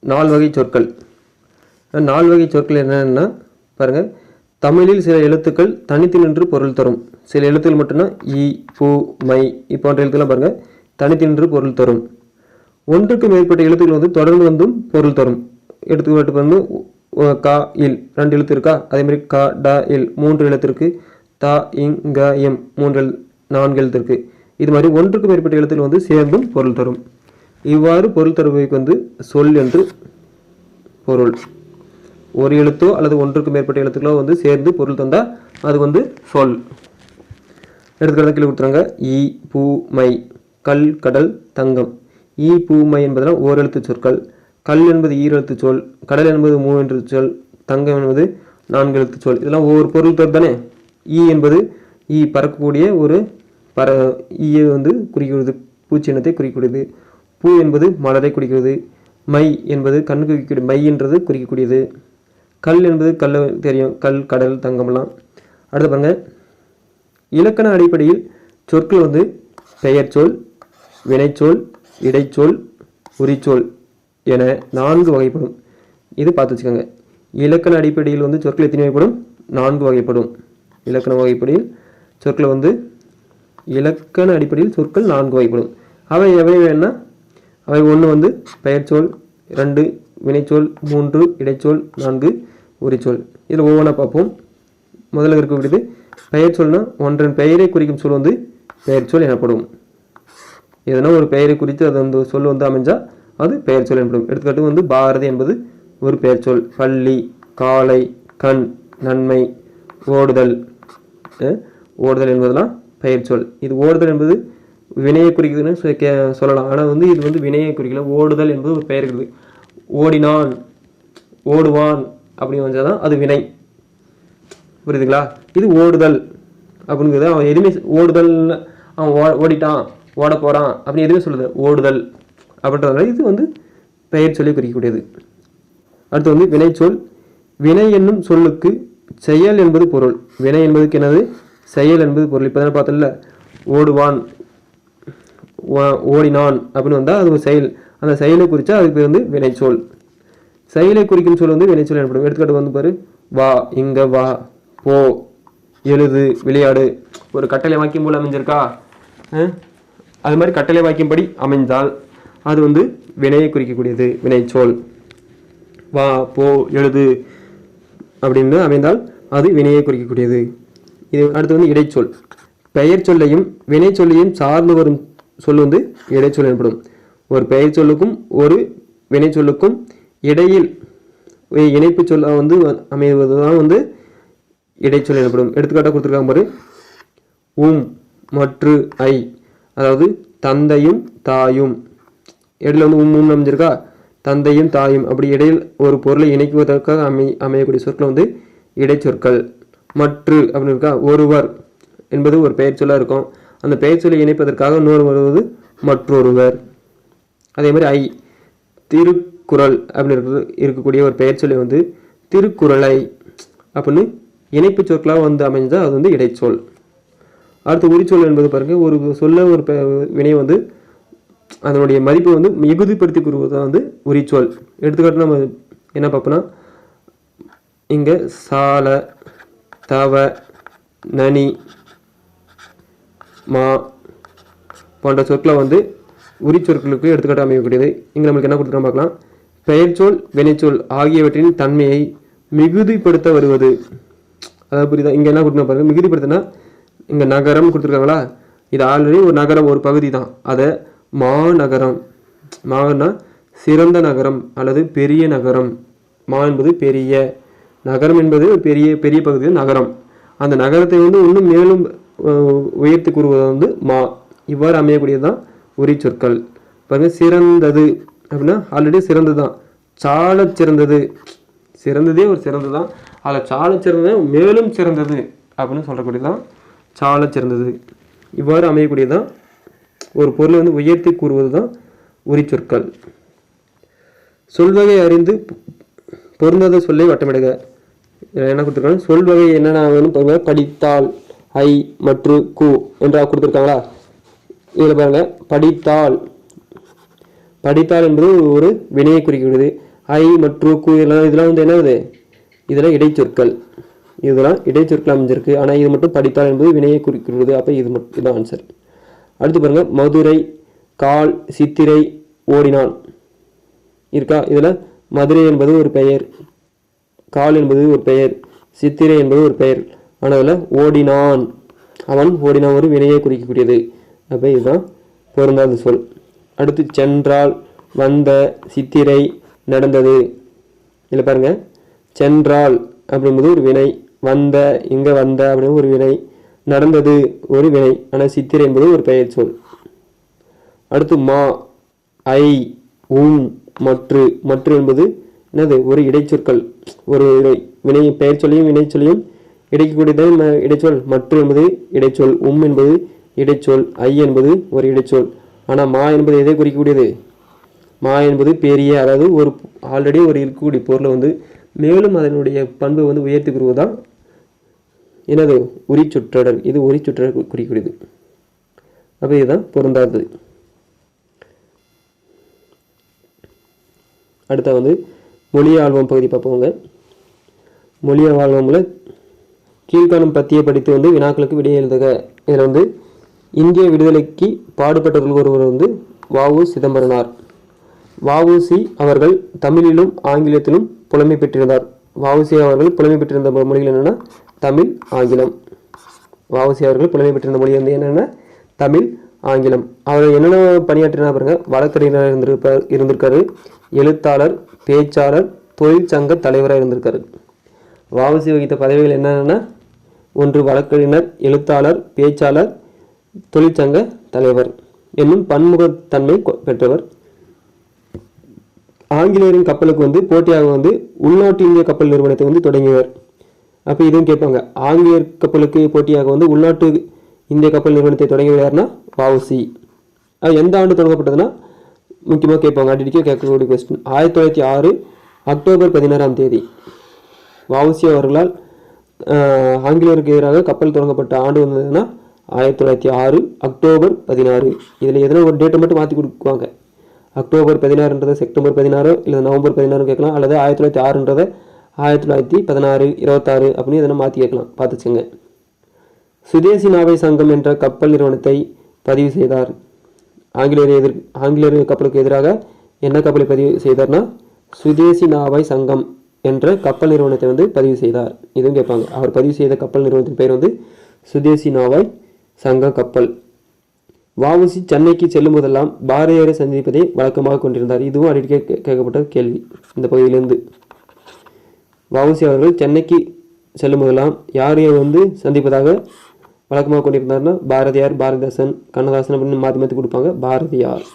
4 வகை சொற்கள். 4 வகை சொற்கள் என்னன்னா பாருங்க, தமிழில் சில எழுத்துக்கள் தனித்து நின்று பொருள் தரும். சில எழுத்துக்கள் மட்டும்தான் ஈ, பூ, மை போன்ற எழுத்துக்கெல்லாம் பாருங்க தனித்து நின்று பொருள் தரும். ஒன்றுக்கு மேற்பட்ட எழுத்துக்கள் வந்து தொடர்ந்து வந்தும் பொருள் தரும். எடுத்துக்காட்டு வந்து கா இல் 2 எழுத்து இருக்கா, அதே மாதிரி கா டா இல் 3 எழுத்து இருக்கு, தா இங் க எம் 4 எழுத்து இருக்கு. இது மாதிரி ஒன்றுக்கு மேற்பட்ட எழுத்துக்கள் வந்து சேர்ந்தும் பொருள் தரும். இவ்வாறு பொருள் தருவதற்கு வந்து சொல் என்று பொருள். ஒரு எழுத்தோ அல்லது ஒன்றுக்கு மேற்பட்ட எழுத்துக்களோ வந்து சேர்ந்து பொருள் தந்தா அது வந்து சொல். எடுத்துக்கிறத கீழே கொடுத்துறாங்க. ஈ, பூ, மை, கல், கடல், தங்கம். ஈ, பூ, மை என்பதெல்லாம் ஓரெழுத்து சொற்கள். கல் என்பது ஈரெழுத்து சொல், கடல் என்பது 3 எழுத்து சொல், தங்கம் என்பது 4 எழுத்து சொல். இதெல்லாம் ஒவ்வொரு பொருள் தானே. ஈ என்பது பறக்கக்கூடிய ஒரு ஈயை வந்து குறிக்கிறது, பூச்சின்னத்தை குறிக்கக்கூடியது. பூ என்பது மலரை குறிக்கிறது. மை என்பது கண்ணுக்கு குறிக்கக்கூடிய மை என்றது குறிக்கக்கூடியது. கல் என்பது கல்ல தெரியும், கல், கடல், தங்கம்லாம். அடுத்து பாருங்க, இலக்கண அடிப்படையில் சொற்கள் வந்து பெயர் சொல், வினைச்சொல், இடைச்சொல், உரிச்சொல் என 4 வகைப்படும். இது பார்த்து வச்சுக்கோங்க. இலக்கண அடிப்படையில் வந்து சொற்கள் எத்தனை வகைப்படும்? 4 வகைப்படும். இலக்கண வகைப்படியில் சொற்கள் வந்து இலக்கண அடிப்படையில் சொற்கள் 4 வகைப்படும். அவை எவை வேணா அவை 1 வந்து பெயர்ச்சொல், 2 வினைச்சொல், 3 இடைச்சொல், 4 உரிச்சொல். இதில் ஒவ்வொன்றா பார்ப்போம். முதல்ல இருக்கக்கூடியது பெயர் சொல்னா ஒன்றன் பெயரை குறிக்கும் சொல் வந்து பெயர் சொல் எனப்படும். எதனா ஒரு பெயரை குறித்து அது அந்த சொல் வந்து அமைஞ்சா அது பெயர் சொல் எனப்படும். எடுத்துக்காட்டு வந்து பாரதி என்பது ஒரு பெயர் சொல். பள்ளி, காலை, கண், நன்மை, ஓடுதல் என்பதெல்லாம் பெயர் சொல். இது ஓடுதல் என்பது வினையை குறிக்குதுன்னு சொல்லலாம். ஆனால் வந்து இது வந்து வினையை குறிக்கல. ஓடுதல் என்பது ஒரு பெயர் இருக்குது. ஓடினான், ஓடுவான் அப்படின்னு வந்தால் தான் அது வினை. புரியுதுங்களா? இது ஓடுதல் அப்படிங்கிறது அவன் எதுவுமே ஓடுதல், அவன் ஓடிட்டான், ஓட போகிறான் அப்படின்னு எதுவுமே சொல்லுது. ஓடுதல் அப்படின்றதுனால இது பெயர் சொல்லி குறிக்கக்கூடியது. அடுத்து வினைச்சொல். வினை என்னும் சொல்லுக்கு செயல் என்பது பொருள். வினை என்பதுக்கு என்னது? செயல் என்பது பொருள். இப்போ தானே பார்த்தல, ஓடுவான், ஓடினான் அப்படின்னு வந்தால் அது ஒரு செயல். அந்த செயலை குறித்தா அதுக்கு வினைச்சொல். செயலை குறிக்கும் சொல் வினைச்சொல் எனப்படும். எடுத்துக்காட்டு பாரு, வா, இங்க வா, போ, எழுது, விளையாடு. ஒரு கட்டளை வாக்கியம் போல் அமைஞ்சிருக்கா? அது மாதிரி கட்டளை வாக்கியம்படி அமைந்தால் அது வினையை குறிக்கக்கூடியது, வினைச்சொல். வா, போ, எழுது அப்படின்னு அமைந்தால் அது வினையை குறிக்கக்கூடியது. இது அடுத்து இடைச்சொல். பெயர் சொல்லையும் வினை சொல்லையும் சார்ந்து வரும் சொல் இடைச்சொல் எனப்படும். ஒரு பெயர் சொல்லுக்கும் ஒரு வினை சொல்லுக்கும் இடையில் இணைப்பு சொல்ல அமைவதுதான் இடைச்சொல் எனப்படும். எடுத்துக்காட்டாக கொடுத்துருக்காங்க பாரு, மற்று ஐ, அதாவது தந்தையும் தாயும். இடையில அமைஞ்சிருக்கா? தந்தையும் தாயும். அப்படி இடையில் ஒரு பொருளை இணைக்குவதற்காக அமையக்கூடிய சொற்கள் இடைச்சொற்கள். மற்று அப்படின்னு இருக்கா? ஒருவர் என்பது ஒரு பெயர் சொல்லாக இருக்கும். அந்த பெயர் சொல்லை இணைப்பதற்காக இன்னொரு வருவது மற்றொருவர். அதே மாதிரி ஐ, திருக்குறள் அப்படின்னு இருக்கக்கூடிய ஒரு பெயர் சொல்லி திருக்குறளை அப்படின்னு இணைப்பு சொற்களாக அமைஞ்சால் அது இடைச்சொல். அடுத்து உரிச்சொல் என்பது பாருங்க, ஒரு சொல்ல ஒரு வினை அதனுடைய மதிப்பு மிகுதிப்படுத்தி கூறுவது உரிச்சொல். எடுத்துக்காட்டு நம்ம என்ன பார்ப்போம்னா, இங்கே சால, தவ, நனி, மா போன்ற சொற்களை உரிச்சொற்களுக்கு எடுத்துக்காட்டு அமையக்கூடியது. இங்கே நம்மளுக்கு என்ன கொடுத்துருக்கோம் பார்க்கலாம். பெயர்ச்சொல், வினைச்சொல் ஆகியவற்றின் தன்மையை மிகுதிப்படுத்த வருவது. அதாவது புரியுதா? இங்கே என்ன கொடுத்துருக்கோம் பாருங்க, மிகுதிப்படுத்தினா இங்கே நகரம் கொடுத்துருக்காங்களா? இது ஆல்ரெடி ஒரு நகரம், ஒரு பகுதி தான். அதை மாநகரம், மான்னா சிறந்த நகரம் அல்லது பெரிய நகரம். மா என்பது பெரிய, நகரம் என்பது பெரிய பெரிய பகுதியில் நகரம். அந்த நகரத்தை இன்னும் மேலும் உயர்த்தி கூறுவது மா. இவ்வாறு அமையக்கூடியது தான் உரிச்சொற்கள். பாருங்க, சிறந்தது அப்படின்னா ஆல்ரெடி சிறந்தது தான். சால சிறந்தது, சிறந்ததே ஒரு சிறந்தது தான். அதில் சால சிறந்தது மேலும் சிறந்தது அப்படின்னு சொல்லக்கூடியது தான் சால சிறந்தது. இவ்வாறு அமையக்கூடியது தான் ஒரு பொருளை உயர்த்தி கூறுவது தான் உரிச்சொற்கள். சொல்வகை அறிந்து பொருந்தாத சொல்லை வட்டமிடுக. என்ன கொடுத்துருக்காங்க? சொல்வகை என்னென்ன படித்தால், ஐ, மற்று, கு என்றா கொடுத்துருக்காங்களா? இதில் பாருங்க, படித்தால், படித்தால் என்பது ஒரு வினையை குறிக்கிறது. ஐ, மற்று, கு இதெல்லாம் என்னது? இதெல்லாம் இடைச்சொற்கள். இதெல்லாம் இடைச்சொற்கள் அமைஞ்சிருக்கு. ஆனால் இது மட்டும் படித்தால் என்பது வினையை குறிக்கிறது. அப்போ இது மட்டும் இதுதான் ஆன்சர். அடுத்து பாருங்க, மதுரை, கால், சித்திரை, ஓடினான் இருக்கா? இதில் மதுரை என்பது ஒரு பெயர், கால் என்பது ஒரு பெயர், சித்திரை என்பது ஒரு பெயர். ஆனால் அதில் ஓடினான், அவன் ஓடினான் ஒரு வினையை குறிக்கக்கூடியது. அப்போ இதுதான் பொருந்தாத சொல். அடுத்து சென்றால், வந்த, சித்திரை, நடந்தது. இதில் பாருங்க, சென்றால் அப்படின்பது ஒரு வினை, வந்த, இங்கே வந்த அப்படின்னு ஒரு வினை, நடந்தது ஒரு வினை. ஆனால் சித்திரை என்பது ஒரு பெயர் சொல். அடுத்து மா, ஐ, மற்று. மற்று என்பது என்னது? ஒரு இடைச்சொற்கள். ஒரு வினை பெயர் சொல்லியும் வினை சொல்லியும் இடைக்கக்கூடியதான் இடைச்சொல். மற்று என்பது இடைச்சொல், என்பது இடைச்சொல், ஐ என்பது ஒரு இடைச்சொல். ஆனால் மா என்பது எதை குறிக்கக்கூடியது? மா என்பது பெரிய, அதாவது ஒரு ஆல்ரெடி ஒரு இருக்கக்கூடிய பொருளை மேலும் அதனுடைய பண்பை உயர்த்தி கூறுவதுதான் என்னது? உரிச்சுற்றடர். இது உரிச்சுற்றடர் குறிக்கக்கூடியது. அப்போ இதுதான் பொருந்தாதது. அடுத்த மொழி ஆல்பம் பகுதி பார்ப்போங்க. மொழி ஆல்பமில் கீழ்காணும் பத்தியை படித்து வினாக்களுக்கு விடை எழுதுக. இதில் இந்திய விடுதலைக்கு பாடுபட்டவர்கள் ஒருவர் வ.உ. சிதம்பரனார். வ.உ.சி. அவர்கள் தமிழிலும் ஆங்கிலத்திலும் புலமை பெற்றிருந்தார். வ.உ.சி. அவர்கள் புலமை பெற்றிருந்த மொழிகள் என்னென்னா தமிழ், ஆங்கிலம். வ.உ.சி. அவர்கள் புலமை பெற்றிருந்த மொழி என்னென்ன? தமிழ், ஆங்கிலம். அவர் என்னென்ன பணியாற்றினா பாருங்க. வழக்கறிஞராக இருந்திருக்காரு, எழுத்தாளர், பேச்சாளர், தொழிற்சங்க தலைவராக இருந்திருக்காரு. வ.உ.சி. வகித்த பதவிகள் என்னென்னா, ஒன்று வழக்கறிஞர், எழுத்தாளர், பேச்சாளர், தொழிற்சங்க தலைவர் என்னும் பன்முகத்தன்மை பெற்றவர். ஆங்கிலேயரின் கப்பலுக்கு போட்டியாக உள்நாட்டு இந்திய கப்பல் நிறுவனத்தை வந்து தொடங்கியவர். அப்போ இதுவும் கேட்பாங்க. ஆங்கிலேயர் கப்பலுக்கு போட்டியாக வந்து உள்நாட்டு இந்திய கப்பல் நிறுவனத்தை தொடங்கியவர் யாருன்னா வஉசி. அது எந்த ஆண்டு தொடங்கப்பட்டதுன்னா முக்கியமாக கேட்பாங்க, அடிக்கடி கேட்கக்கூடிய கொஸ்டின். 1906 அக்டோபர் 16ஆம் தேதி வஉசி அவர்களால் ஆங்கிலேயருக்கு எதிராக கப்பல் தொடங்கப்பட்ட ஆண்டு வந்ததுன்னா 1906 அக்டோபர் 16. இதில் எதனா ஒரு டேட்டை மட்டும் மாற்றி கொடுக்குவாங்க. அக்டோபர் 16ன்றதை செப்டம்பர் 16 இல்லை நவம்பர் 16 கேட்கலாம், அல்லது 1906ன்றதை 1916 26 அப்படின்னு எதனா மாற்றி கேட்கலாம், பார்த்துச்சுங்க. சுதேசி நாவை சங்கம் என்ற கப்பல் நிறுவனத்தை பதிவு செய்தார். ஆங்கிலேயர் கப்பலுக்கு எதிராக என்ன கப்பலை பதிவு செய்தார்னா சுதேசி நாவை சங்கம் என்ற கப்பல் நிறுவனத்தை வந்து பதிவு செய்தார். இதுவும் கேட்பாங்க. அவர் பதிவு செய்த கப்பல் நிறுவனத்தின் பெயர் வந்து சுதேசி நாவை சங்க கப்பல். வஉசி சென்னைக்கு செல்லும் போதெல்லாம் பாரதியாரை சந்திப்பதை வழக்கமாக கொண்டிருந்தார். இதுவும் அடிக்கடி கேட்கப்பட்ட கேள்வி இந்த பகுதியிலிருந்து. வஉசி அவர்கள் சென்னைக்கு செல்லும் போதெல்லாம் யாரையும் வந்து சந்திப்பதாக வழக்கமாக கொண்டிருந்தார்னா பாரதியார், பாரதிதாசன், கண்ணதாசன் அப்படின்னு மாற்றி மாற்றி கொடுப்பாங்க. பாரதியார்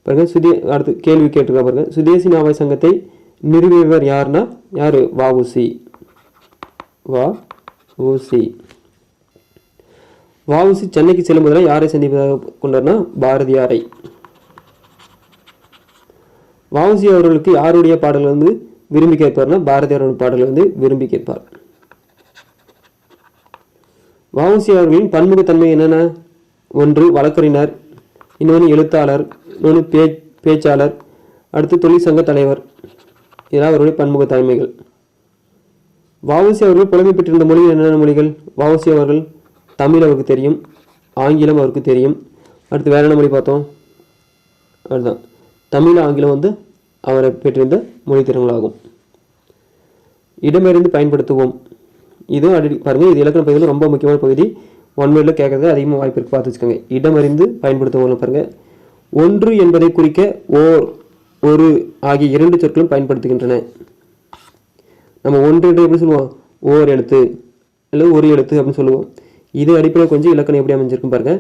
பாருங்க. அடுத்து கேள்வி கேட்டிருக்கா பாருங்க. சுதேசி நாவை சங்கத்தை நிறுவியவர் யாருன்னா யாரு? வஉசி. வஉசி சென்னைக்கு செல்லும் போதெல்லாம் யாரை சந்திப்பதாக கொண்டார்னா பாரதியாரை. வஉசி அவர்களுக்கு யாருடைய பாடல் வந்து விரும்பி கேட்பார்னா பாரதியாரோட பாடல் வந்து விரும்பி கேட்பார். வஉசி அவர்களின் பன்முகத்தன்மை என்னென்ன? ஒன்று வழக்கறிஞர், இன்னொன்று எழுத்தாளர், இன்னொன்று பேச்சாளர், அடுத்து தொழிற்சங்க தலைவர். இதெல்லாம் அவருடைய பன்முகத்தன்மைகள். வஉசி அவர்கள் புலமை பெற்றிருந்த மொழிகள் என்னென்ன மொழிகள்? வஉசி அவர்கள் தமிழ் அவருக்கு தெரியும், ஆங்கிலம் அவருக்கு தெரியும். அடுத்து வேற என்ன மொழி பார்த்தோம்? அதுதான் தமிழ், ஆங்கிலம் வந்து அவரை பெற்றிருந்த மொழி திறன்களாகும். இடமிருந்து பயன்படுத்துவோம். இதுவும் பாருங்கள், இது இலக்கண பகுதியில் ரொம்ப முக்கியமான பகுதி. ஒன் வேர்டில் கேட்கறது அதிகமாக வாய்ப்பு இருக்கு, பார்த்து வச்சுக்கோங்க. இடமறிந்து பயன்படுத்துவோம் பாருங்கள். ஒன்று என்பதை குறிக்க ஓர், ஒரு ஆகிய இரண்டு சொற்களும் பயன்படுத்துகின்றன. நம்ம ஒன்று என்று எப்படி சொல்லுவோம்? ஓர் எழுத்து அல்லது ஒரு எழுத்து அப்படின்னு சொல்லுவோம். இது அடிப்படையில் கொஞ்சம் இலக்கணம் எப்படி அமைஞ்சிருக்கும் பாருங்க.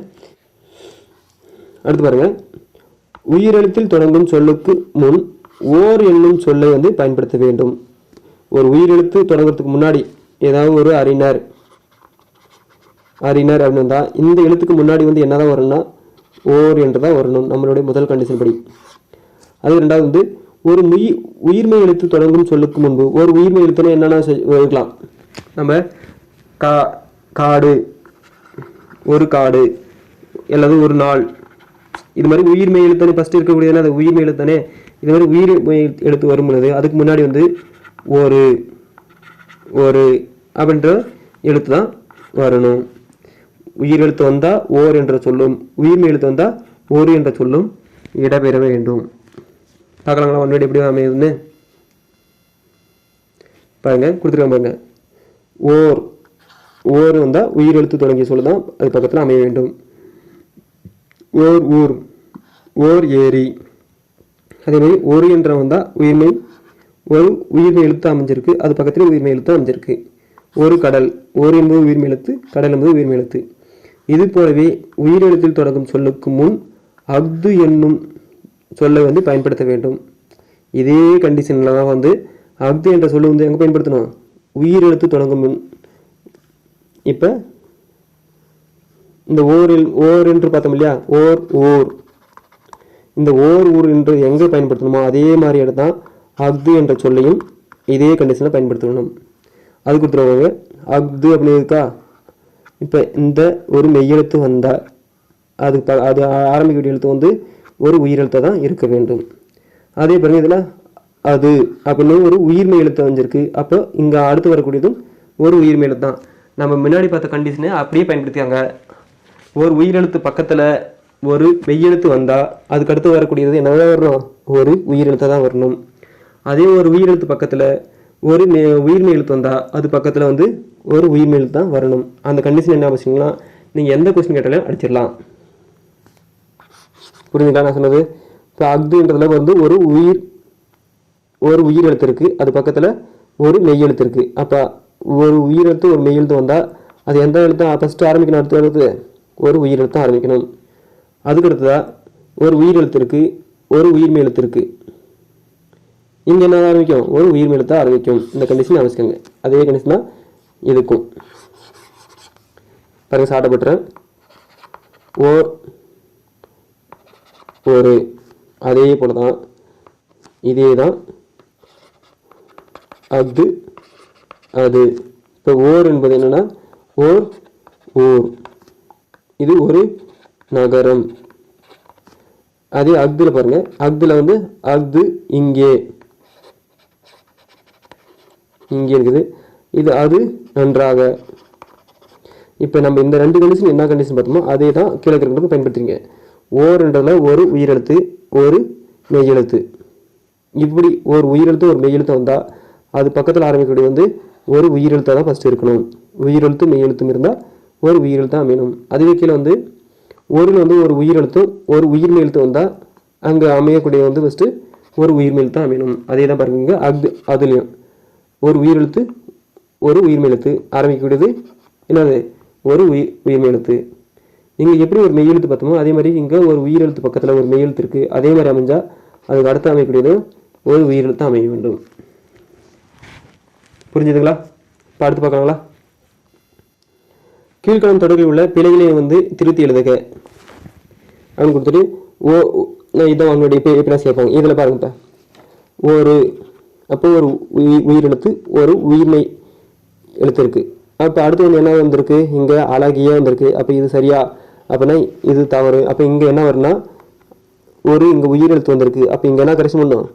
அடுத்து பாருங்க, உயிரெழுத்தில் தொடங்கும் சொல்லுக்கு முன் ஓர் என்னும் சொல்லை வந்து பயன்படுத்த வேண்டும். ஒரு உயிரெழுத்து தொடங்குறதுக்கு முன்னாடி ஏதாவது ஒரு அறிஞர் அப்படின்னு தான் இந்த எழுத்துக்கு முன்னாடி வந்து என்னதான் வரணும்னா ஓர் என்று தான் வரணும், நம்மளுடைய முதல் கண்டிஷன் படி. அது ரெண்டாவது வந்து ஒரு உயிர்மை எழுத்து தொடங்கும் சொல்லுக்கு முன்பு ஒரு உயிர்மை எழுத்துனா என்னென்ன இருக்கலாம்? நம்ம காடு, ஒரு காடு அல்லது ஒரு நாள், இது மாதிரி உயிர்மை எழுத்தானே ஃபஸ்ட்டு இருக்கக்கூடியதுனா அது உயிர்மை எழுத்தானே. இது மாதிரி உயிர்மை எழுத்து வரும் பொழுது அதுக்கு முன்னாடி வந்து ஒரு அப்படின்ற எழுத்து தான் வரணும். உயிர் எழுத்து வந்தால் ஓர் என்ற சொல்லும், உயிர்மை எழுத்து வந்தால் ஒரு என்ற சொல்லும் இடம்பெற வேண்டும். பார்க்கலாங்களா ஒன் வேர்டு எப்படி அமையுதுன்னு பாருங்க. கொடுத்துருக்காங்க பாருங்க. ஓர் வந்தால் உயிர் எழுத்து தொடங்கிய சொல்லு தான் அது பக்கத்தில் அமைய வேண்டும். ஊர், ஓர் ஏரி. அதே மாதிரி ஒரு என்ற வந்தால் ஒரு உயிர்மை எழுத்து அமைஞ்சிருக்கு, அது பக்கத்தில் உயிர்மை எழுத்து அமைஞ்சிருக்கு. ஒரு கடல், ஒரு என்பது உயிர்மை எழுத்து, கடல் என்பது உயிர்மை எழுத்து. இது போலவே உயிரெழுத்தில் தொடங்கும் சொல்லுக்கு முன் அஃது என்னும் சொல்லை வந்து பயன்படுத்த வேண்டும். இதே கண்டிஷனில் தான் வந்து அஃது என்ற சொல்லு வந்து எங்கே பயன்படுத்தணும்? உயிரெழுத்து தொடங்கும் முன். இப்போ இந்த ஓர் என்று பார்த்தோம் இல்லையா? ஓர் இந்த ஊர் என்று எங்கே பயன்படுத்தணுமோ அதே மாதிரி இடத்தான் அஃது என்ற சொல்லையும் இதே கண்டிஷனில் பயன்படுத்தணும். அது கொடுத்துருவாங்க. அஃது அப்படின்னு இருக்கா? இப்போ இந்த ஒரு மெய்யெழுத்து வந்தால் அது ஆரம்பிக்கக்கூடிய எழுத்து வந்து ஒரு உயிரெழுத்தை தான் இருக்க வேண்டும். அதே பாருங்க, இதில் அது அப்படின்னு ஒரு உயிர்மை எழுத்து வந்துருக்கு. அப்போ இங்கே அடுத்து வரக்கூடியதும் ஒரு உயிர்மை எழுத்து தான். நம்ம முன்னாடி பார்த்த கண்டிஷனை அப்படியே பயன்படுத்தியாங்க. ஒரு உயிரெழுத்து பக்கத்தில் ஒரு மெய்யெழுத்து வந்தால் அதுக்கு அடுத்து வரக்கூடியது என்னதான் வரணும்? ஒரு உயிரெழுத்தை தான் வரணும். அதே ஒரு உயிரெழுத்து பக்கத்தில் ஒரு உயிர்மை எழுத்து வந்தால் அது பக்கத்தில் வந்து ஒரு உயிர்மை எழுத்து தான் வரணும். அந்த கண்டிஷன் என்ன வச்சுங்களா? நீங்கள் எந்த கொஸ்டின் கேட்டாலும் அடிச்சிடலாம். புரிஞ்சுங்களா நான் சொன்னது? இப்போ அஃதுன்றதுல வந்து ஒரு உயிர் எழுத்து இருக்குது, அது பக்கத்தில் ஒரு மெய் எழுத்து இருக்குது. அப்போ ஒரு உயிரெழுத்து ஒரு மெய் எழுத்து வந்தால் அது எந்த எழுத்து ஃபஸ்ட்டு ஆரம்பிக்கணும்? அடுத்த எழுத்து ஒரு உயிரெழுத்து ஆரம்பிக்கணும். அதுக்கு அடுத்ததாக ஒரு உயிர் எழுத்து இருக்குது, ஒரு உயிர்மை எழுத்து இருக்குது. இங்கே என்ன ஆரம்பிக்கும், ஒரு உயிர்மை எழுத்து ஆரம்பிக்கும். இந்த கண்டிஷன் அமைச்சுக்கோங்க. அதே கண்டிஷன் தான் இதுக்கும். பாருங்க, சாட்டப்பட்டுறேன். ஒரு அதே போல தான், இதே தான் அது. இப்போ ஓர் என்பது என்னன்னா ஊர். இது ஒரு நகரம். அதே அக்துல பாருங்க, அக்துல வந்து அக்து இங்கே இருக்குது. இது அது நன்றாக. இப்போ நம்ம இந்த ரெண்டு கண்டிஷன் என்ன கண்டிஷன் பார்த்தோமோ அதே தான் கீழே இருக்கிறதுக்கு பயன்படுத்திங்க. ஓர்ன்றதுல ஒரு உயிரெழுத்து, ஒரு மெய்யெழுத்து. இப்படி ஒரு உயிரெழுத்து ஒரு மெய்யெழுத்து வந்தால் அது பக்கத்தில் ஆரம்பிக்கக்கூடிய வந்து ஒரு உயிரெழுத்தாக தான் ஃபஸ்ட்டு இருக்கணும். உயிரெழுத்து மெய்யெழுத்தும் இருந்தால் ஒரு உயிரெழுத்தாக அமையணும். அதுவே கீழே வந்து ஒருல வந்து ஒரு உயிரெழுத்தும் ஒரு உயிர்மெய் எழுத்து வந்தால் அங்கே அமையக்கூடிய வந்து ஃபஸ்ட்டு ஒரு உயிர்மெய் எழுத்தாக அமையணும். அதே தான் பாருங்க, அதுலேயும் ஒரு உயிரெழுத்து ஒரு உயிர்மெய் எழுத்து ஆரம்பிக்கக்கூடியது என்னது, ஒரு உயிர்மெய் எழுத்து. இங்கே எப்படி ஒரு மெய்யெழுத்து பார்த்தோமோ அதே மாதிரி இங்கே ஒரு உயிரெழுத்து பக்கத்தில் ஒரு மெய்யெழுத்து இருக்குது. அதே மாதிரி அமைஞ்சால் அதுக்கு அடுத்து அமையக்கூடியது ஒரு உயிரெழுத்து அமைய வேண்டும். புரிஞ்சுதுங்களா? இப்போ அடுத்து பார்க்கலாங்களா? கீழ்காணும் தொடர்பில் உள்ள பிழைகளை வந்து திருத்தி எழுதுக அப்படின்னு கொடுத்துட்டு இதான் அவங்களுடைய எப்படி சேர்ப்பாங்க. இதில் பாருங்க, ஒரு அப்போ ஒரு உயிரெழுத்து ஒரு உயிர்மை எழுத்து இருக்குது. அப்போ அடுத்து வந்து என்ன வந்திருக்கு, இங்கே அழகிய வந்திருக்கு. அப்போ இது சரியா அப்படின்னா இது தவறு. அப்போ இங்கே என்ன வரும்னா ஒரு இங்கே உயிரெழுத்து வந்திருக்கு. அப்போ இங்கே என்ன கரெக்ஷன் பண்ணணும்,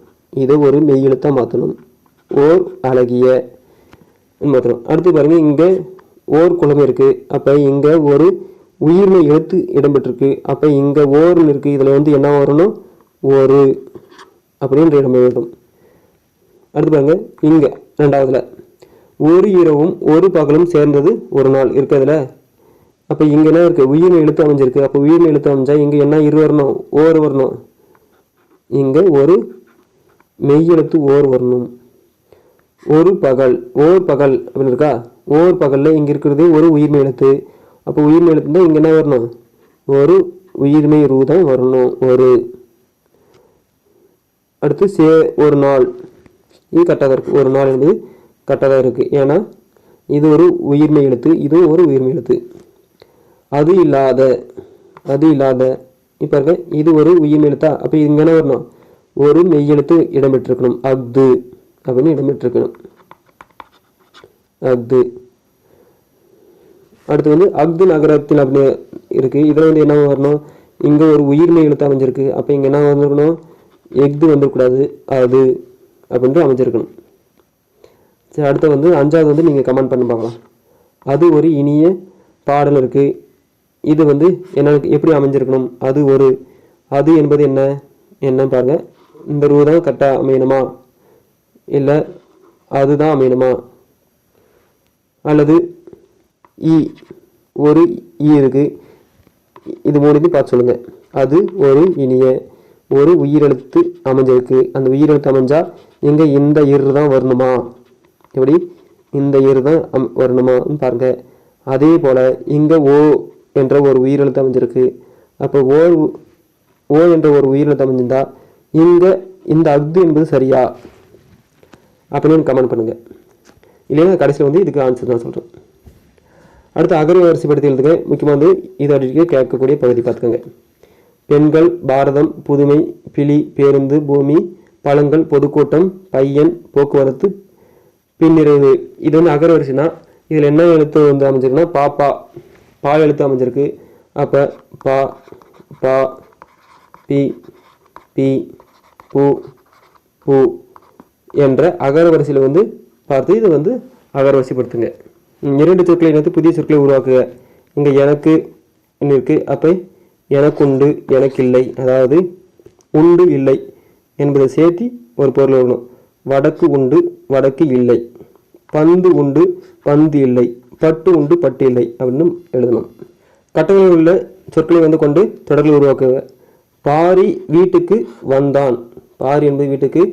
இதை ஒரு மெய் எழுத்தாக மாற்றணும். ஓர் அழகிய மாற்றணும். அடுத்து பாருங்க, இங்கே ஓர் குழம்பு இருக்குது. அப்போ இங்கே ஒரு உயிர்மை எழுத்து இடம்பெற்றிருக்கு. அப்போ இங்கே ஓர்னு இருக்குது. இதில் வந்து என்ன வரணும், ஒரு அப்படின்னு இடம் வேண்டும். அடுத்து பாருங்க, இங்கே ரெண்டாவதுல ஒரு இரவும் ஒரு பகலும் சேர்ந்தது ஒரு நாள் இருக்கிறதுல. அப்போ இங்கே என்ன இருக்குது, உயிர்மை எழுத்து அமைஞ்சிருக்கு. அப்போ உயிர்மை எழுத்து அமைஞ்சா இங்கே என்ன இரு வரணும், ஓர் வரணும். இங்கே ஒரு மெய் எழுத்து ஓர் வரணும். ஒரு பகல், ஓர் பகல் அப்படின்னு இருக்கா. ஓர் பகலில் இங்கே இருக்கிறது ஒரு உயிர்மை எழுத்து. அப்போ உயிர்மை எழுத்து தான் இங்கே என்ன வரணும், ஒரு உயிர்மை ரூ தான் வரணும். ஒரு அடுத்து ஒரு நாள், இது கரெக்டாக இருக்குது. ஒரு நாள் என்பது கரெக்டாக இருக்குது. ஏன்னா இது ஒரு உயிர்மை எழுத்து, இதுவும் ஒரு உயிர்மை எழுத்து. அது இல்லாத இப்போ இருக்க இது ஒரு உயிர்மை எழுத்தா. அப்போ இங்கே என்ன வரணும், ஒரு மெய்யெழுத்து இடம்பெற்றிருக்கணும். அக்து அப்படின்னு இடம்பெற்றிருக்கணும். அக்து. அடுத்து வந்து அக்து நகரத்தில் அப்படின்னு இருக்குது. இதில் வந்து என்ன வரணும், இங்கே ஒரு உயிர்மை எழுத்து அமைஞ்சிருக்கு. அப்போ இங்கே என்ன வந்துருக்கணும், எஃகு வந்துடக்கூடாது, அது அப்படின்ட்டு அமைஞ்சிருக்கணும். சரி, அடுத்து வந்து அஞ்சாவது வந்து நீங்கள் கமெண்ட் பண்ணி பார்க்கலாம். அது ஒரு இனிய பாடல் இருக்குது. இது வந்து என்ன எப்படி அமைஞ்சிருக்கணும், அது என்பது என்ன பாருங்க. இந்த ரூ தான் கரெக்டாக அமையணுமா, இல்லை அதுதான் அமையணுமா, அல்லது ஒரு இருக்குது. இது மூணுமே பார்த்து சொல்லுங்கள். அது ஒரு இனிய ஒரு உயிரெழுத்து அமைஞ்சிருக்கு. அந்த உயிரெழுத்து அமைஞ்சால் இங்கே இந்த இரு தான் வரணுமா, எப்படி இந்த இரு தான் வரணுமான்னு பாருங்க. அதே போல் இங்கே ஓ என்ற ஒரு உயிரெழுத்து அமைஞ்சிருக்கு. அப்போ ஓ என்ற ஒரு உயிரெழுத்து அமைஞ்சிருந்தா இங்கே இந்த அக்து என்பது சரியா அப்படின்னு கமெண்ட் பண்ணுங்கள். இல்லைன்னா கடைசியில் வந்து இதுக்கு ஆன்சர் தான் சொல்கிறேன். அடுத்து அகர வரிசைப்படுத்தி எழுதுங்க. முக்கியமாக வந்து இது அடிக்க கேட்கக்கூடிய பகுதி பார்த்துக்கோங்க. பெண்கள், பாரதம், புதுமை, பிலி, பேருந்து, பூமி, பழங்கள், பொதுக்கூட்டம், பையன், போக்குவரத்து, பின்னிறைவு. இது வந்து அகர வரிசைனா இதில் என்ன எழுத்து வந்து அமைஞ்சிருக்குன்னா பா எழுத்து அமைஞ்சிருக்கு. அப்போ பா பி பூ என்ற அகர வரிசையில் வந்து பார்த்து இது வந்து அகர வரிசைப்படுத்துங்க. இரண்டு சொற்களை இணைத்து புதிய சொற்களை உருவாக்குக. இங்கே எனக்கு இருக்கு. அப்போ எனக்கு உண்டு, எனக்கு இல்லை, அதாவது உண்டு இல்லை என்பதை சேர்த்து ஒரு பொருள் வரணும். வடக்கு உண்டு, வடக்கு இல்லை. பந்து உண்டு, பந்து இல்லை. பட்டு உண்டு, பட்டு இல்லை அப்படின்னு எழுதணும். கட்டளையில் உள்ள சொற்களை வந்து கொண்டு தொடர்களை உருவாக்குக. பாரி வீட்டுக்கு வந்தான். பாரி என்பது வீட்டுக்கு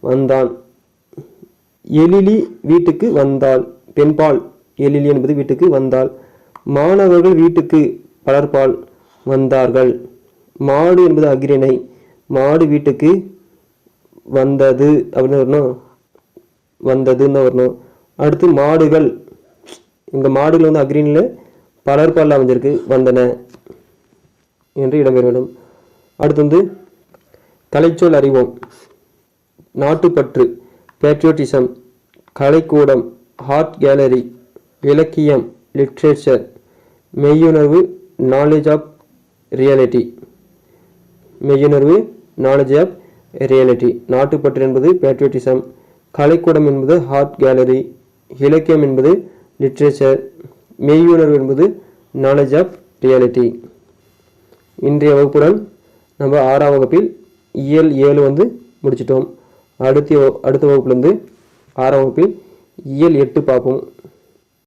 வந்தான். எழிலி வீட்டுக்கு வந்தாள். பெண்பால் எழிலி என்பது வீட்டுக்கு வந்தாள். மாணவர்கள் வீட்டுக்கு பலர்பால் வந்தார்கள். மாடு என்பது அகிரிணை. மாடு வீட்டுக்கு வந்தது அப்படின்னு வரணும், வந்ததுன்னு தான் வரணும். அடுத்து மாடுகள், இந்த மாடுகள் வந்து அக்ரீனில் பலர்பாலில் அமைஞ்சிருக்கு, வந்தன என்று இடம்பெற வேண்டும். அடுத்து வந்து கலைச்சொல் அறிவோம், நாட்டுப்பற்று, பேட்ரியோட்டிசம், கலைக்கூடம், ஆர்ட் கேலரி, இலக்கியம், லிட்ரேச்சர், மெய்யுணர்வு, நாலேஜ் ஆஃப் ரியாலிட்டி, மெய்யுணர்வு, நாலேஜ் ஆஃப் ரியாலிட்டி. நாட்டுப்பற்று என்பது பேட்ரியோட்டிசம், கலைக்கூடம் என்பது ஆர்ட் கேலரி, இலக்கியம் என்பது லிட்ரேச்சர், மெய்யுணர்வு என்பது நாலேஜ் ஆஃப் ரியாலிட்டி. இன்றைய வகுப்புடன் நம்ம 6ஆம் வகுப்பில் இயல் 7 வந்து முடிச்சிட்டோம். அடுத்த வகுப்புலேருந்து 6ஆம் வகுப்பில் இயல் 8 பார்ப்போம்.